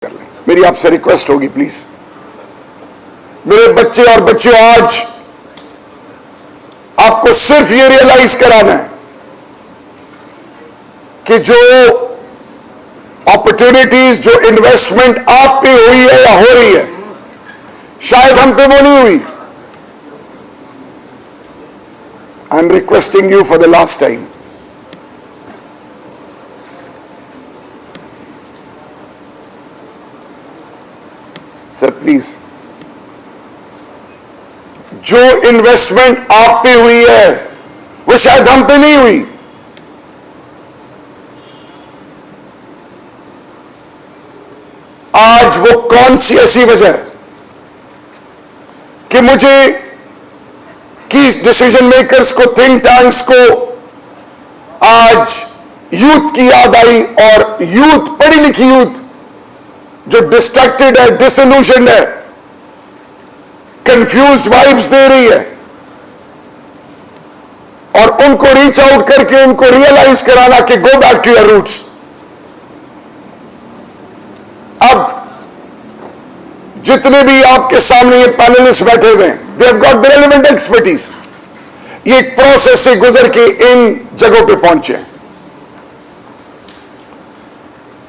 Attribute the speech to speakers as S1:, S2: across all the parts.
S1: कर लें। मेरी आपसे रिक्वेस्ट होगी प्लीज। मेरे बच्चे और बच्चों, आज आपको सिर्फ ये रियलाइज कराना है कि जो अपॉर्चुनिटीज, जो इन्वेस्टमेंट आप पे हुई है या हो रही है, शायद हम पे वो नहीं हुई। I am requesting you for the last time, sir please, जो इन्वेस्टमेंट आप पे हुई है वो शायद हम पे नहीं हुई। आज वो कौन सी ऐसी वजह है कि मुझे, की डिसीजन मेकर्स को, थिंक टैंक्स को आज यूथ की याद आई, और यूथ, पढ़ी लिखी यूथ जो डिस्ट्रैक्टेड है, डिसइल्यूशन्ड है, कंफ्यूज्ड वाइब्स दे रही है, और उनको रीच आउट करके उनको रियलाइज कराना कि go back to your roots. अब जितने भी आपके सामने ये पैनलिस्ट बैठे हुए हैं, they have got the relevant expertise. ये एक प्रोसेस से गुजर के इन जगहों पे पहुंचे हैं।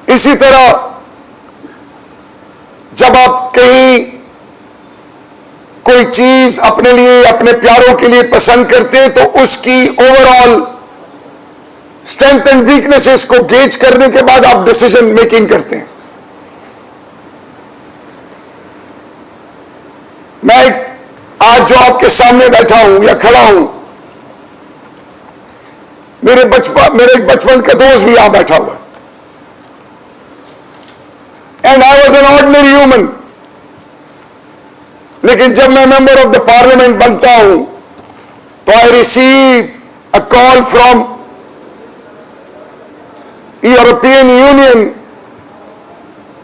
S1: इसी तरह जब आप कहीं कोई चीज अपने लिए, अपने प्यारों के लिए पसंद करते हैं, तो उसकी ओवरऑल स्ट्रेंथ एंड वीकनेसेस को गेज करने के बाद आप डिसीजन मेकिंग करते हैं। मैं आज जो आपके सामने बैठा हूं या खड़ा हूं, मेरे बचपन का दोस्त भी यहां बैठा हुआ, and I was an ordinary human. लेकिन जब मैं मेंबर ऑफ द पार्लियामेंट बनता हूं तो I receive a call from European union,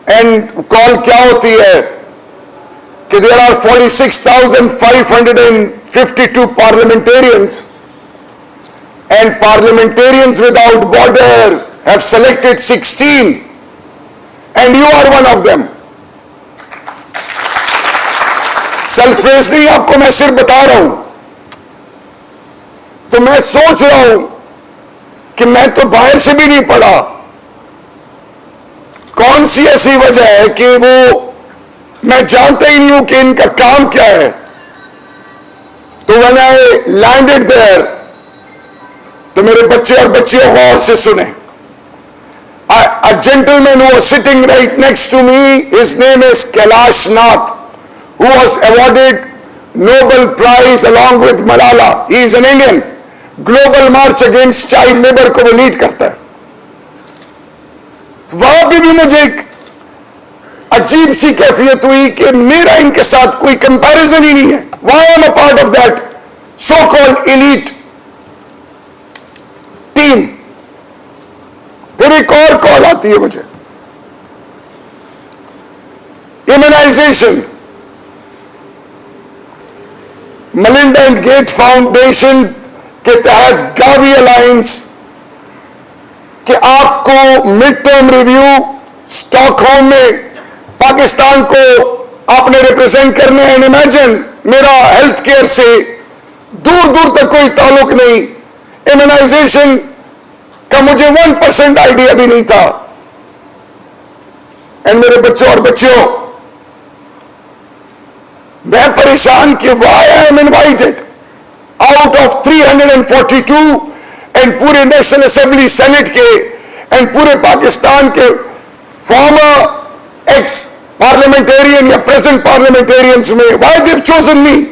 S1: and call क्या होती है कि there are 46,552 parliamentarians, and parliamentarians without borders have selected 16, and you are one of them. Selfless नहीं, आपको मैं सिर्फ बता रहा हूं। तो मैं सोच रहा हूं कि मैं तो बाहर से भी नहीं पढ़ा, कौन सी ऐसी वजह है कि वो मैं जानता ही नहीं हूं कि इनका काम क्या है। तो when I landed there, तो मेरे बच्चे और बच्चियों गौर से सुने। A gentleman who was sitting right next to me, his name is Kailash Nath, who was awarded Nobel Prize along with Malala. He is an Indian. Global March Against Child Labor को वो lead करता है। वहां भी मुझे एक अजीब सी कैफियत हुई कि मेरा इनके साथ कोई कंपैरिजन ही नहीं है। Why am I part of that so-called elite team? फिर एक और कॉल आती है मुझे, immunisation, Melinda and Gates foundation के तहत गावी अलायंस कि आपको मिड टर्म रिव्यू स्टॉकहोम में पाकिस्तान को आपने रिप्रेजेंट करने हैं। इमेजिन, मेरा हेल्थ केयर से दूर दूर तक कोई ताल्लुक नहीं, इम्यूनाइजेशन का मुझे 1% आइडिया भी नहीं था। एंड मेरे बच्चों और बच्चियों, मैं परेशान कि why I am invited out of 342 and पूरे नेशनल असेंबली सेनेट के एंड पूरे पाकिस्तान के फॉर्मर एक्स पार्लियामेंटेरियन या प्रेजेंट पार्लियामेंटेरियंस में, वाई देव चोजन मी।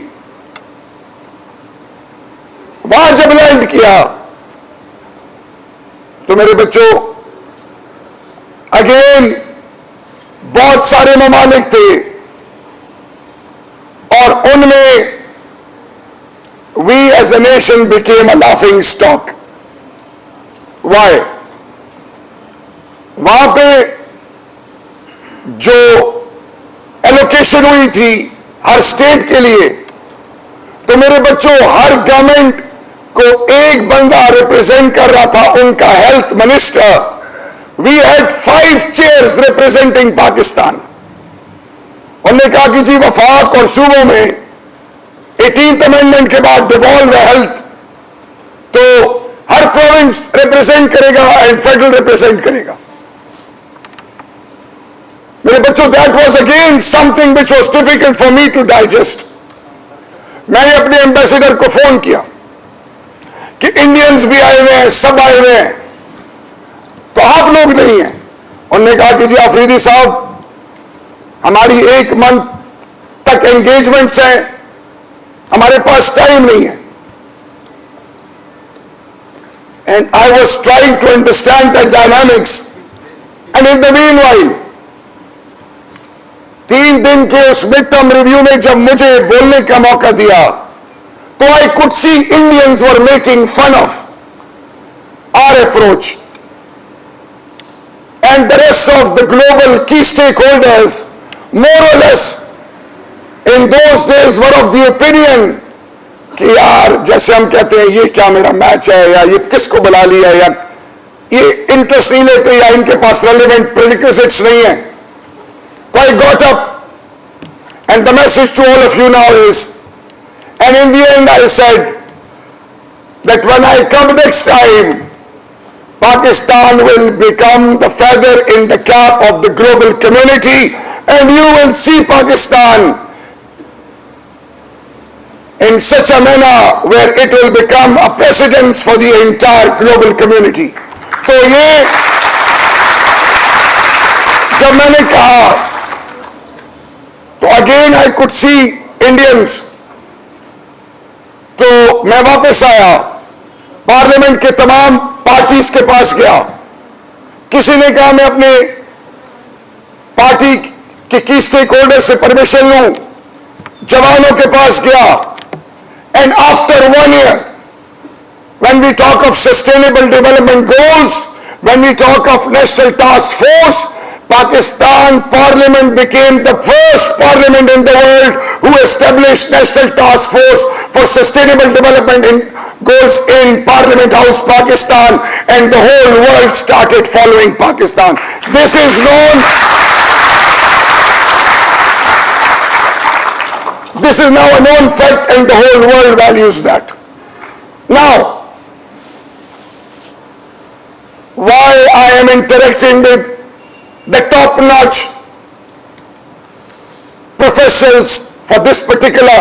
S1: वहां जब लैंड किया तो मेरे बच्चों, अगेन बहुत सारे ममालिक थे, और उनमें we as a nation became a laughing stock. Why? वहां पे जो एलोकेशन हुई थी हर स्टेट के लिए, तो मेरे बच्चों, हर गवर्नमेंट को एक बंदा रिप्रेजेंट कर रहा था, उनका health minister, we had 5 chairs representing Pakistan. उन्होंने कहा कि जी वफाक और सूबों में 18th अमेंडमेंट के बाद डिवॉल्व हेल्थ, तो हर प्रोविंस रिप्रेजेंट करेगा एंड फेडरल रिप्रेजेंट करेगा। मेरे बच्चों, that was again something which was difficult for me to digest. मैंने अपने एम्बेसडर को फोन किया कि इंडियंस भी आए हुए हैं, सब आए हुए हैं, तो आप लोग नहीं हैं। उन्होंने कहा कि जी आफरीदी साहब, हमारी 1 मंथ तक एंगेजमेंट्स हैं, हमारे पास टाइम नहीं है। And I was trying to understand the dynamics, and in the meanwhile 3 दिन के उस मिड टर्म रिव्यू में जब मुझे बोलने का मौका दिया, तो I could see Indians were making fun of our approach, and the rest of the global की stakeholders more or less in those days were of the opinion कि यार, जैसे हम कहते हैं, ये क्या मेरा मैच है, या ये किसको बुला लिया, या ये इंटरेस्ट नहीं लेते, या इनके पास रेलिवेंट प्रीरिक्विजिट्स नहीं है। So I got up, and the message to all of you now is, and in the end I said that when I come next time, Pakistan will become the feather in the cap of the global community, and you will see Pakistan in such a manner where it will become a precedence for the entire global community. तो ये जब मैंने कहा, तो again I could see Indians, तो मैं वापस आया, पार्लियामेंट के तमाम पार्टीज के पास गया। किसी ने कहा मैं अपने पार्टी के की स्टेक होल्डर से परमिशन लूं, जवानों के पास गया, and after 1 year when we talk of sustainable development goals, when we talk of national task force, Pakistan Parliament became the first parliament in the world who established National Task Force for Sustainable Development Goals in Parliament House, Pakistan, and the whole world started following Pakistan. This is known. This is now a known fact, and the whole world values that. Now, why I am interacting with the top-notch professionals for this particular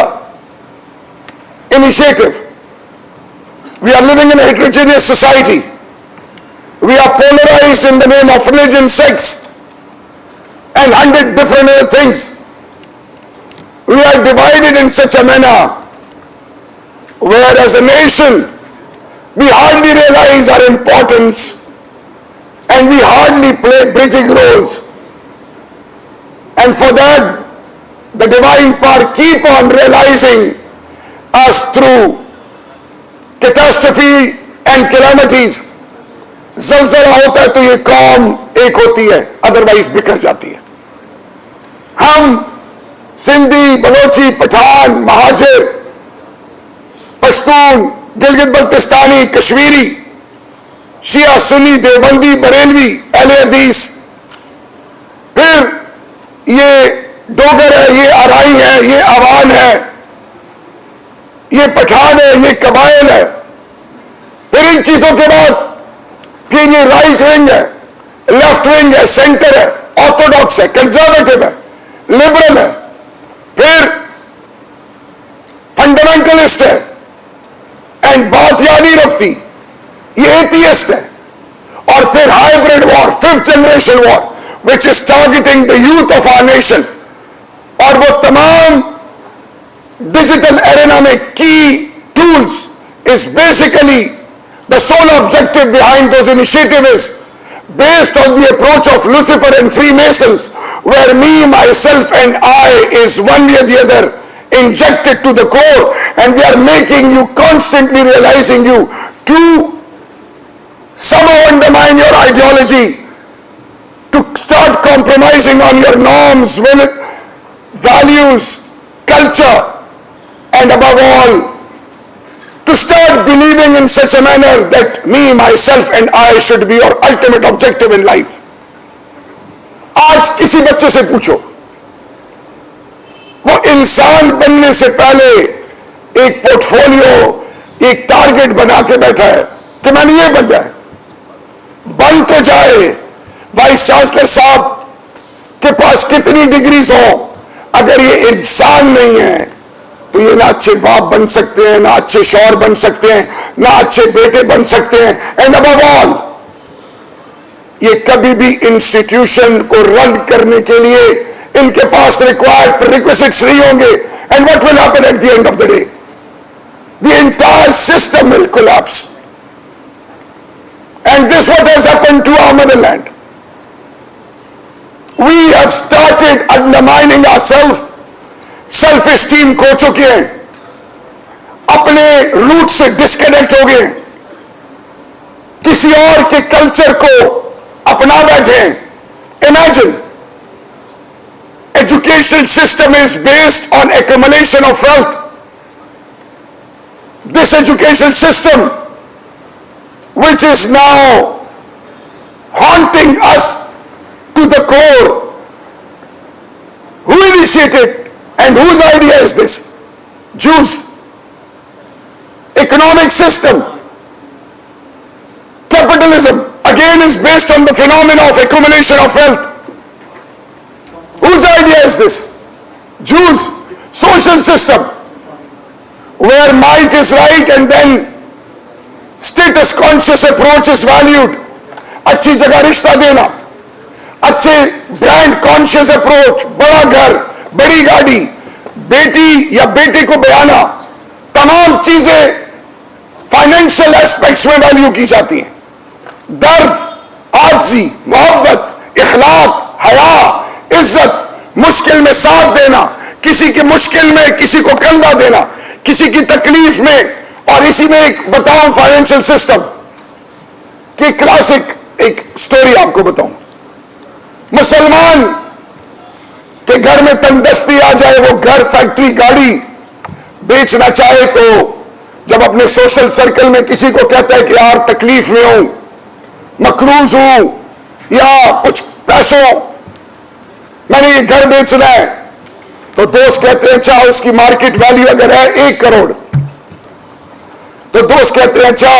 S1: initiative? We are living in a heterogeneous society. We are polarized in the name of religion, sex, and 100 different other things. We are divided in such a manner where, as a nation, we hardly realize our importance, and we hardly play bridging roles. And for that, the divine power keep on realizing us through catastrophes and calamities. ज़लज़ला होता है तो ये कौम एक होती है, otherwise बिखर जाती है। हम सिंधी, बलोची, पठान, महाजिर, पश्तून, गिलगित बल्तिस्तानी, कश्मीरी, शिया, सुन्नी, देवबंदी, बरेलवी, अहले हदीस, फिर ये डोगर है, ये आराई है, ये अवान है, ये पठान है, ये कबाइल है, फिर इन चीजों के बाद फिर ये राइट विंग है, लेफ्ट विंग है, सेंटर है, ऑर्थोडॉक्स है, कंजर्वेटिव है, लिबरल है, फिर फंडामेंटलिस्ट है, एंड बात याद नहीं रखती, ये एथियस्ट है, और फिर hybrid war, 5th generation war, which is targeting the youth of our nation, और वो तमाम डिजिटल एरेना में की tools is basically the sole objective behind those initiative is based on the approach of Lucifer and Freemasons, where me, myself and I is one way or the other injected to the core, and they are making you constantly realizing you to somehow undermine your ideology, to start compromising on your norms, values, culture, and above all, to start believing in such a manner that me, myself and I should be your ultimate objective in life. आज किसी बच्चे से पूछो, वो इंसान बनने से पहले एक पोर्टफोलियो, एक टारगेट बना के बैठा है कि मैंने ये बन जाए, बन तो जाए। वाइस चांसलर साहब के पास कितनी डिग्रीज हो, अगर ये इंसान नहीं है तो ये ना अच्छे बाप बन सकते हैं, ना अच्छे शौहर बन सकते हैं, ना अच्छे बेटे बन सकते हैं। एंड अबव ऑल, ये कभी भी इंस्टीट्यूशन को रन करने के लिए इनके पास रिक्वायर्ड प्रीरिक्विजिट्स नहीं होंगे। And what will happen at the end of the day? The entire system will collapse. And this what has happened to our motherland. We have started undermining ourselves. Self esteem खो चुके हैं, अपने root से disconnect हो गए, किसी और के कल्चर को अपना बैठे हैं। Imagine, education system is based on accumulation of wealth. This education system which is now haunting us to the core. Who initiated and whose idea is this? Jews. Economic system, capitalism, again is based on the phenomena of accumulation of wealth. Whose idea is this? Jews. Social system, where might is right and then status conscious approach is valued. अच्छी जगह रिश्ता देना, अच्छे brand conscious approach, बड़ा घर, बड़ी गाड़ी, बेटी या बेटे को बयाना, तमाम चीजें फाइनेंशियल एस्पेक्ट्स में वैल्यू की जाती हैं। दर्द, आजिज़ी, मोहब्बत, इखलाक, हया, इज्जत, मुश्किल में साथ देना, किसी की मुश्किल में किसी को कंधा देना, किसी की तकलीफ में। और इसी में एक बताऊं फाइनेंशियल सिस्टम की क्लासिक एक स्टोरी आपको बताऊं। मुसलमान के घर में तंगदस्ती आ जाए, वो घर, फैक्ट्री, गाड़ी बेचना चाहे तो जब अपने सोशल सर्कल में किसी को कहता है कि यार तकलीफ में हूं, मकरूज हूं, या कुछ पैसों मैंने ये घर बेचना है, तो दोस्त कहते हैं अच्छा उसकी मार्केट वैल्यू अगर है 1 करोड़, तो दोस्त कहते हैं अच्छा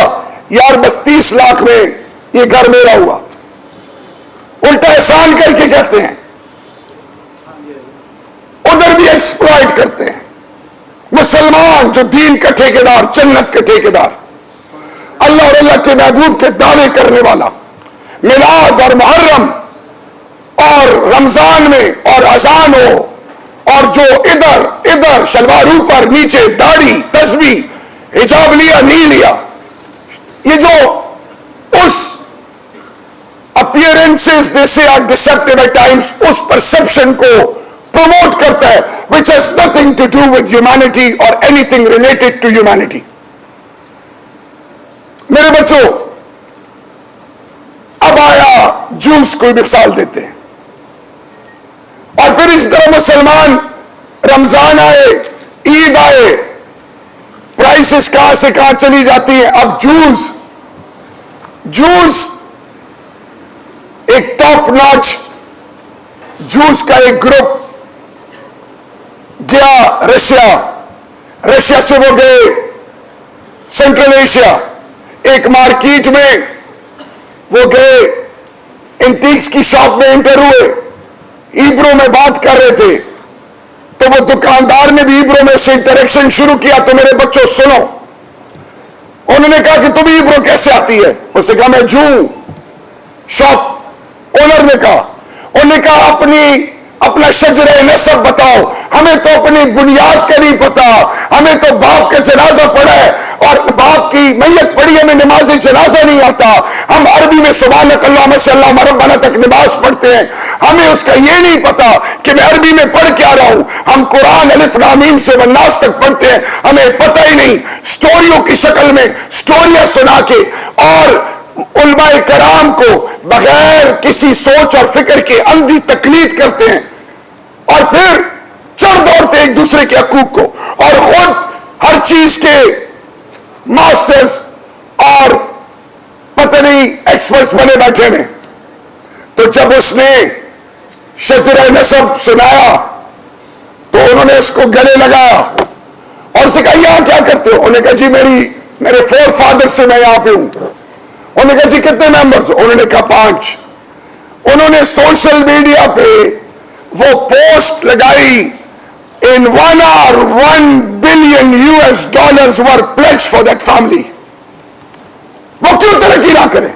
S1: यार बस 30 लाख में ये घर मेरा हुआ। उल्टा एहसान करके कहते हैं, उधर भी एक्सप्लॉइट करते हैं। मुसलमान जो दीन का ठेकेदार, जन्नत के ठेकेदार, अल्लाह और अल्लाह के महबूब के दावे करने वाला, मिलाद और मुहर्रम और रमजान में और अजान हो, और जो इधर इधर शलवार ऊपर नीचे, दाढ़ी, तस्बीह, हिजाब लिया नहीं लिया, ये जो उस appearances they say are deceptive at times, उस परसेप्शन को प्रमोट करता है, which has nothing to do with humanity or anything related to humanity. मेरे बच्चों, अब आया जूस कोई मिसाल देते हैं, और फिर इस तरह मुसलमान रमजान आए, ईद आए, प्राइसेस कहां से कहां चली जाती है। अब जूस एक टॉप नॉच जूस का एक ग्रुप गया रशिया से वो गए सेंट्रल एशिया, एक मार्केट में वो गए, एंटीक्स की शॉप में एंटर हुए, इब्रो में बात कर रहे थे, तो वो दुकानदार ने भी इब्रो में से इंटरेक्शन शुरू किया। तो मेरे बच्चों सुनो, उन्होंने कहा कि तुम्हें इब्रो कैसे आती है? उसने कहा मैं जू। शॉप ओनर ने कहा, उन्होंने कहा अपना शजरे नसब बताओ, हमें तो अपनी बुनियाद का नहीं पता, हमें तो बाप का जनाजा पड़ा है और बाप की मैयत पड़ी, हमें नमाज जनाजा नहीं आता। हम अरबी में सुभानक अल्लाहुम्मा सल्लल्लाहु अलैहि रब्बना तक नमाज पढ़ते हैं, हमें उसका ये नहीं पता कि मैं अरबी में पढ़ क्या रहा हूं। हम कुरान अलिफ लाम मीम से वन्नास तक पढ़ते हैं, हमें पता ही नहीं। स्टोरियों की शक्ल में स्टोरियां सुना के और उलमाए कराम को बगैर किसी सोच और फिक्र के अंधी तकलीद करते हैं, और फिर चढ़ दौड़ते एक दूसरे के हकूक को, और खुद हर चीज के मास्टर्स और पतली एक्सपर्ट्स बने बैठे ने। तो जब उसने शजरा नसब सुनाया तो उन्होंने उसको गले लगाया और उसे कहा यहां क्या करते हो? उन्होंने कहा जी मेरे 4 फादर से मैं यहां पे हूं। उन्होंने कहा जी कितने मेंबर्स? उन्होंने कहा 5। उन्होंने सोशल मीडिया पे वो पोस्ट लगाई, इन 1 hour $1 billion were pledged for that family। वो क्यों तरक्की ना करें?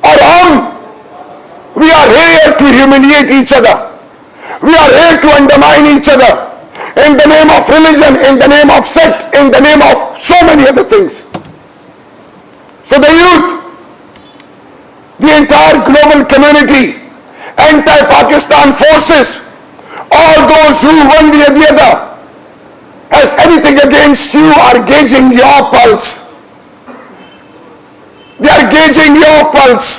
S1: और हम we are here to humiliate each other, we are here to undermine each other in the name of religion, in the name of sect, in the name of so many other things. So the youth, the entire global community, anti-Pakistan forces, all those who one way or the other has anything against you are gauging your pulse. They are gauging your pulse.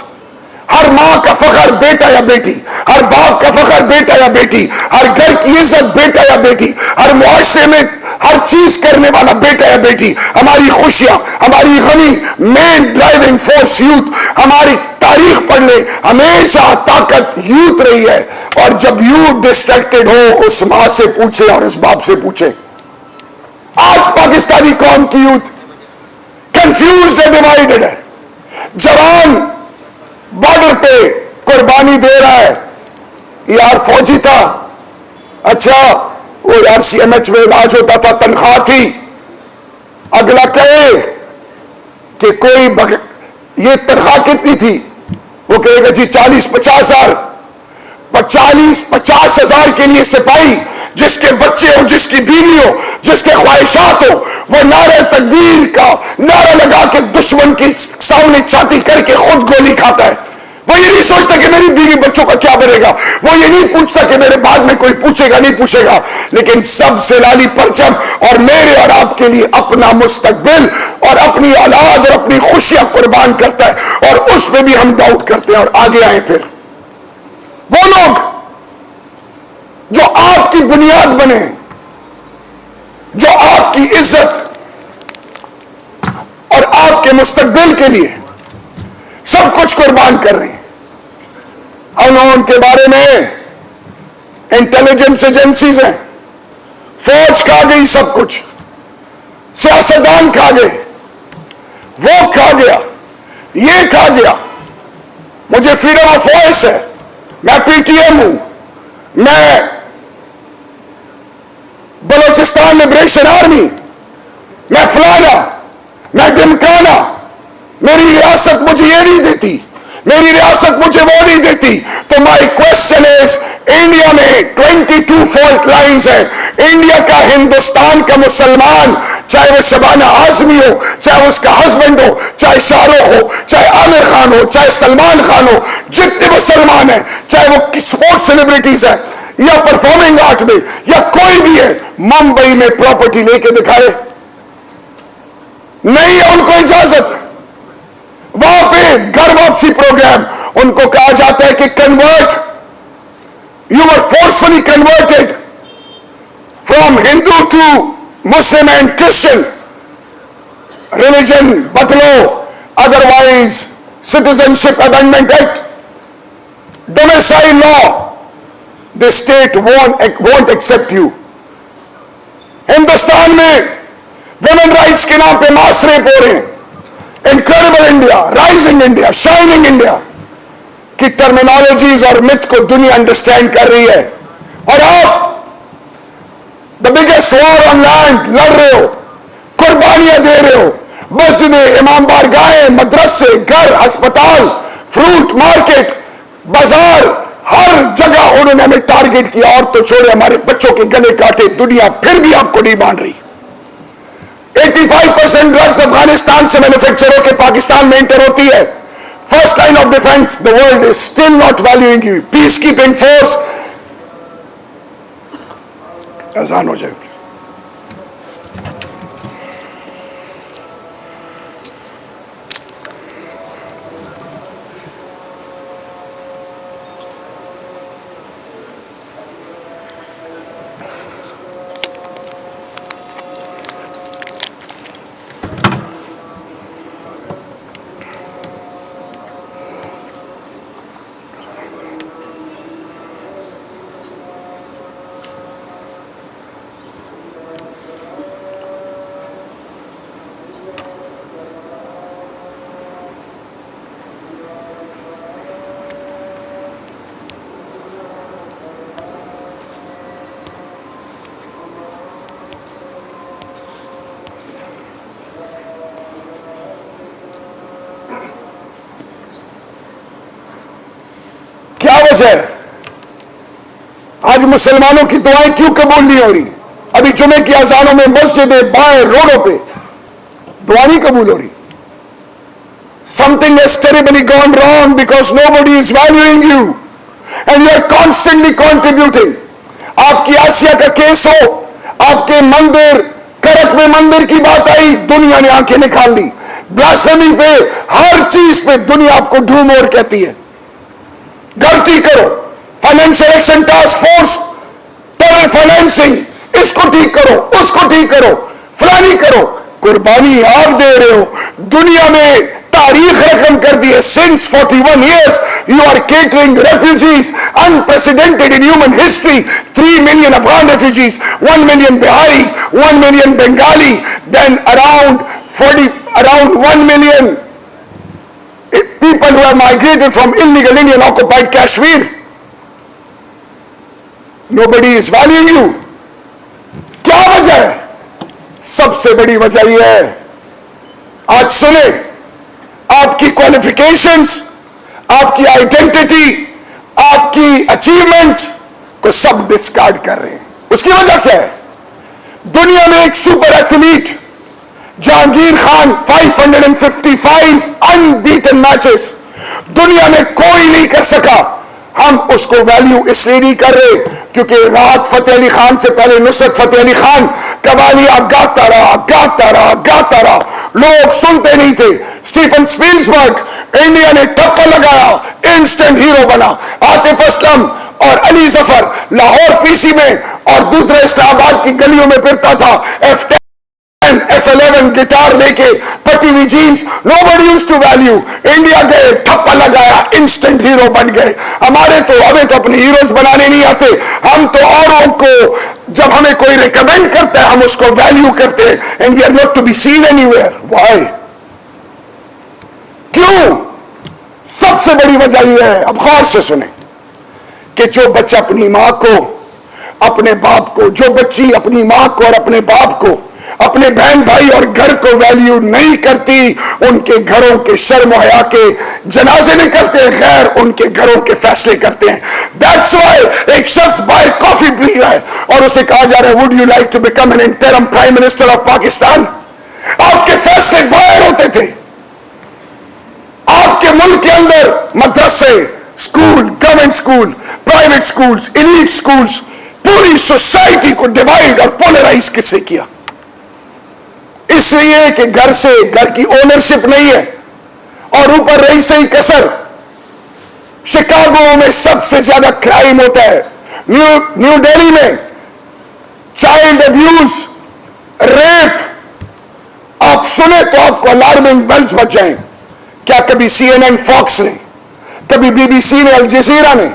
S1: हर माँ का फखर बेटा या बेटी, हर बाप का फखर बेटा या बेटी, हर घर की इज्जत बेटा या बेटी, हर मुआशरे में हर चीज करने वाला बेटा या बेटी, हमारी खुशियां, हमारी गमी, मेन ड्राइविंग फोर्स यूथ। हमारी तारीख पढ़ ले, हमेशा ताकत यूथ रही है। और जब यूथ डिस्ट्रैक्टेड हो, उस माँ से पूछे और उस बाप से पूछे। आज पाकिस्तानी कौम की यूथ कंफ्यूज्ड है, डिवाइडेड है। जवान बॉर्डर पे कुर्बानी दे रहा है, यार फौजी था, अच्छा वो यार CMH में इलाज होता था, तनख्वाह थी। अगला कहे कि ये तनख्वाह कितनी थी? वो कहेगा जी 40-50 हजार। 40-50 हजार के लिए सिपाही जिसके बच्चे हो, जिसकी बीवी हो, जिसके ख्वाहिशात हो, वो नारे तकबीर का नारा लगा के दुश्मन के सामने छाती करके खुद गोली खाता है। वो ये नहीं सोचता कि मेरी बीवी बच्चों का क्या बनेगा, वो ये नहीं पूछता कि मेरे बाद में कोई पूछेगा नहीं पूछेगा, लेकिन सबसे लाली परचम और मेरे और आपके लिए अपना मुस्तकबिल और अपनी औलाद और अपनी खुशियां कुर्बान करता है। और उसमें भी हम डाउट करते हैं। और आगे आए फिर वो लोग जो आपकी बुनियाद बने, जो आपकी इज्जत और आपके मुस्तकबिल के लिए सब कुछ कुर्बान कर रहे हैं। उनके बारे में इंटेलिजेंस एजेंसीज हैं, फौज खा गई सब कुछ, सियासतदान खा गए, वो खा गया, ये खा गया। मुझे फ्रीडम ऑफ वॉइस है, मैं PTM हूं, मैं बलोचिस्तान लिबरेशन आर्मी, मैं फलाना, मैं ढिमकाना, मेरी रियासत मुझे ये नहीं देती, मेरी रियासत मुझे वो नहीं देती। तो माय क्वेश्चन इज, इंडिया में 22 फॉल्ट लाइंस है। इंडिया का, हिंदुस्तान का मुसलमान, चाहे वो शबाना आजमी हो, चाहे उसका हस्बैंड हो, चाहे शाहरुख हो, चाहे आमिर खान हो, चाहे सलमान खान हो, जितने मुसलमान है, चाहे वो स्पोर्ट्स सेलिब्रिटीज है या परफॉर्मिंग आर्ट में या कोई भी है, मुंबई में प्रॉपर्टी लेके दिखाए, नहीं है उनको इजाजत। वहां पे घर वापसी प्रोग्राम, उनको कहा जाता है कि convert, you were forcefully converted from Hindu to Muslim and Christian, religion बदलो, otherwise citizenship amendment act, domicile law, the state won't accept you. Hindustan में वुमेन राइट्स के नाम पे मास रेप हो रहे हैं। Incredible India, rising India, shining India की terminologies और मिथ को दुनिया अंडरस्टैंड कर रही है। और आप the biggest war on land लड़ रहे हो, कुर्बानियां दे रहे हो, मस्जिदें, इमाम बारगाहें, मदरसे, घर, अस्पताल, फ्रूट मार्केट, बाजार, हर जगह उन्होंने हमें टारगेट किया। और तो छोड़े, हमारे बच्चों के गले काटे, दुनिया फिर भी आपको नहीं मान रही। 85% ड्रग्स अफगानिस्तान से मैन्युफैक्चर होकर पाकिस्तान में एंटर होती है। First line of defence, the world is still not valuing you. Peace keeping force, आसान हो जाए। वजह है? आज मुसलमानों की दुआएं क्यों कबूल नहीं हो रही? अभी जुमे की अजानों में मस्जिदें, बाहर रोडों पे दुआ नहीं कबूल हो रही. Something has terribly gone wrong because nobody is valuing you and you are constantly contributing. आपकी आसिया का केस हो, आपके मंदिर करक में मंदिर की बात आई, दुनिया ने आंखें निकाल ली. ब्लास्फेमी पे, हर चीज पे दुनिया आपको ढूंढ कहती है. गलती करो, financial action task force, terror financing, इसको ठीक करो, उसको ठीक करो, फलानी करो. कुर्बानी आप दे रहे हो. दुनिया में तारीख रकम कर दी है. Since 41 years you are catering refugees unprecedented in human history. 3 million Afghan refugees, 1 million Bihari, 1 million Bengali, then around 1 million people who have migrated from illegal Indian occupied Kashmir. Nobody is valuing you. क्या वजह है? सबसे बड़ी वजह यह है, आज सुने, आपकी क्वालिफिकेशंस, आपकी आइडेंटिटी, आपकी अचीवमेंट्स को सब डिस्कार्ड कर रहे हैं. उसकी वजह क्या है? दुनिया में एक super athlete Jahangir Khan, 555 unbeaten matches, दुनिया में कोई नहीं कर सका. हम उसको वैल्यू इसलिए नहीं कर रहे क्योंकि राहत फतेह अली खान से पहले नुसरत फतेह अली खान कवालियां गाता रहा, लोग सुनते नहीं थे. स्टीफन स्पील्सबर्ग, इंडिया ने टप्पा लगाया, इंस्टेंट हीरो बना. आतिफ असलम और अली जफर लाहौर पीसी में और दूसरे इस्लामाबाद की गलियों में फिरता था, F11 गिटार लेके, पटी हुई jeans. Nobody used to value. India गए, ठप्पा लगाया, इंस्टेंट हीरो बन गए. हमें तो अपने हीरोज बनाने नहीं आते. हम तो औरों को जब हमें कोई रिकमेंड करता है हम उसको वैल्यू करते हैं. And we are not to be seen anywhere. Why? क्यों? सबसे बड़ी वजह यह है, अब गौर से सुने, कि जो बच्चा अपनी मां को, अपने बाप को, जो बच्ची अपनी मां को और अपने बाप को, अपने बहन भाई और घर को वैल्यू नहीं करती, उनके घरों के शर्म हया के जनाजे निकलते हैं, खैर उनके घरों के फैसले करते हैं. दैट्स व्हाई एक शख्स बाहर कॉफी पी रहा है और उसे कहा जा रहा है, would you like to become an interim prime minister of Pakistan? आपके फैसले बाहर होते थे. आपके मुल्क के अंदर मदरसे, school, government school, private schools, elite schools, पूरी सोसाइटी को डिवाइड और पोलराइज किससे किया? इसलिए कि घर की ओनरशिप नहीं है और ऊपर रही सही कसर. शिकागो में सबसे ज्यादा क्राइम होता है. न्यू दिल्ली में चाइल्ड अब्यूज, रेप, आप सुने तो आपको अलार्मिंग बेल्स बज जाएं. क्या कभी CNN, फॉक्स ने, कभी BBC ने, अल जजीरा ने